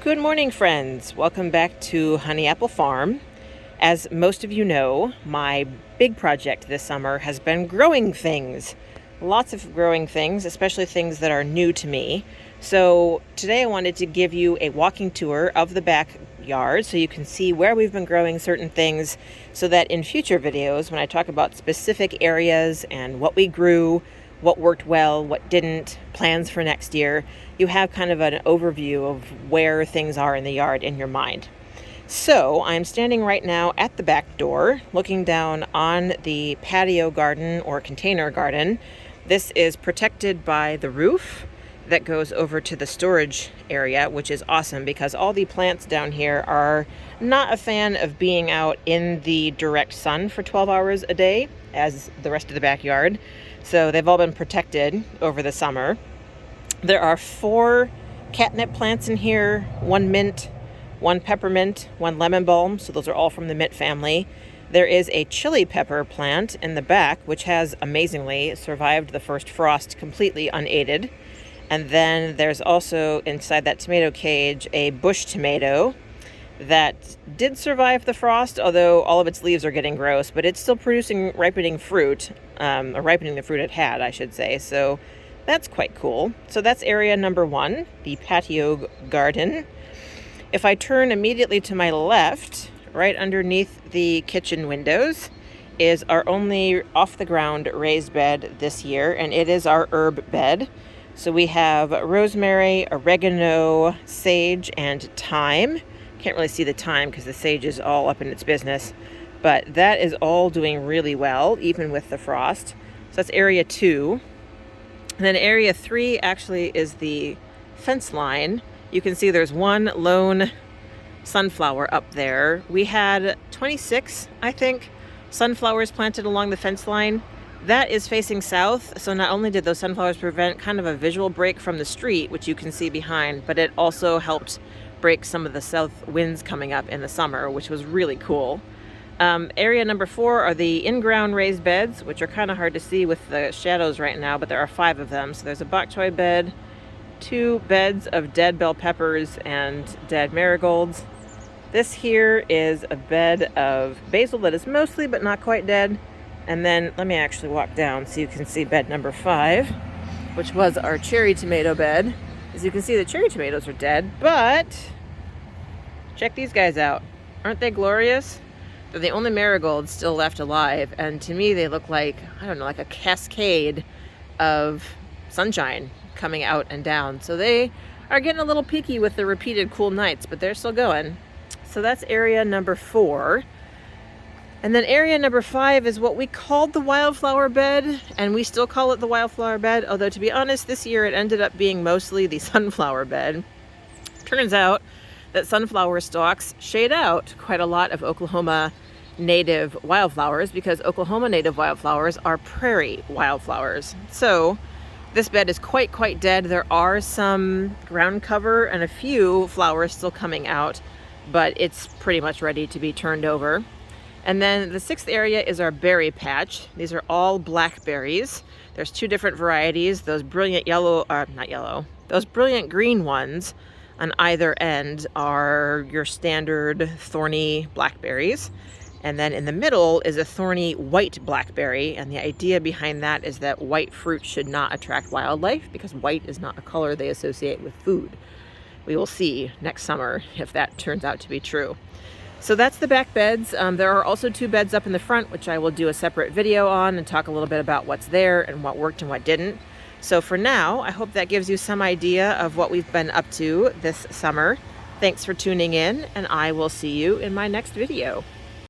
Good morning, friends. Welcome back to Honey Apple Farm. As most of you know, my big project this summer has been growing things. Lots of growing things, especially things that are new to me. So today I wanted to give you a walking tour of the backyard so you can see where we've been growing certain things, so that in future videos, when I talk about specific areas and what we grew, what worked well, what didn't, plans for next year, you have kind of an overview of where things are in the yard in your mind. So I'm standing right now at the back door, looking down on the patio garden or container garden. This is protected by the roof that goes over to the storage area, which is awesome because all the plants down here are not a fan of being out in the direct sun for 12 hours a day as the rest of the backyard. So they've all been protected over the summer. There are 4 catnip plants in here, 1 mint, 1 peppermint, 1 lemon balm. So those are all from the mint family. There is a chili pepper plant in the back, which has amazingly survived the first frost completely unaided. And then there's also inside that tomato cage a bush tomato that did survive the frost, although all of its leaves are getting gross, but it's still producing ripening fruit, or ripening the fruit it had, I should say. So that's quite cool. So that's area number 1, the patio garden. If I turn immediately to my left, right underneath the kitchen windows, is our only off-the-ground raised bed this year, and it is our herb bed. So we have rosemary, oregano, sage, and thyme. Can't really see the thyme because the sage is all up in its business, but that is all doing really well, even with the frost. So that's area 2. And then area 3 actually is the fence line. You can see there's 1 lone sunflower up there. We had 26, I think, sunflowers planted along the fence line. That is facing south, so not only did those sunflowers prevent kind of a visual break from the street, which you can see behind, but it also helped break some of the south winds coming up in the summer, which was really cool. Area number 4 are the in-ground raised beds, which are kind of hard to see with the shadows right now, but there are 5 of them. So there's a bok choy bed, 2 beds of dead bell peppers and dead marigolds. This here is a bed of basil that is mostly but not quite dead. And then let me actually walk down so you can see bed number 5, which was our cherry tomato bed. As you can see, the cherry tomatoes are dead, but check these guys out. Aren't they glorious? They're the only marigolds still left alive, and to me they look like, I don't know, like a cascade of sunshine coming out and down. So they are getting a little peaky with the repeated cool nights, but they're still going. So that's area number 4. And then area number 5 is what we called the wildflower bed, and we still call it the wildflower bed, although to be honest, this year it ended up being mostly the sunflower bed. Turns out that sunflower stalks shade out quite a lot of Oklahoma native wildflowers because Oklahoma native wildflowers are prairie wildflowers. So this bed is quite dead. There are some ground cover and a few flowers still coming out, but it's pretty much ready to be turned over. And then the 6th area is our berry patch. These are all blackberries. There's 2 different varieties. Those brilliant those brilliant green ones on either end are your standard thorny blackberries. And then in the middle is a thorny white blackberry. And the idea behind that is that white fruit should not attract wildlife because white is not a color they associate with food. We will see next summer if that turns out to be true. So that's the back beds. There are also 2 beds up in the front, which I will do a separate video on and talk a little bit about what's there and what worked and what didn't. So for now, I hope that gives you some idea of what we've been up to this summer. Thanks for tuning in, and I will see you in my next video.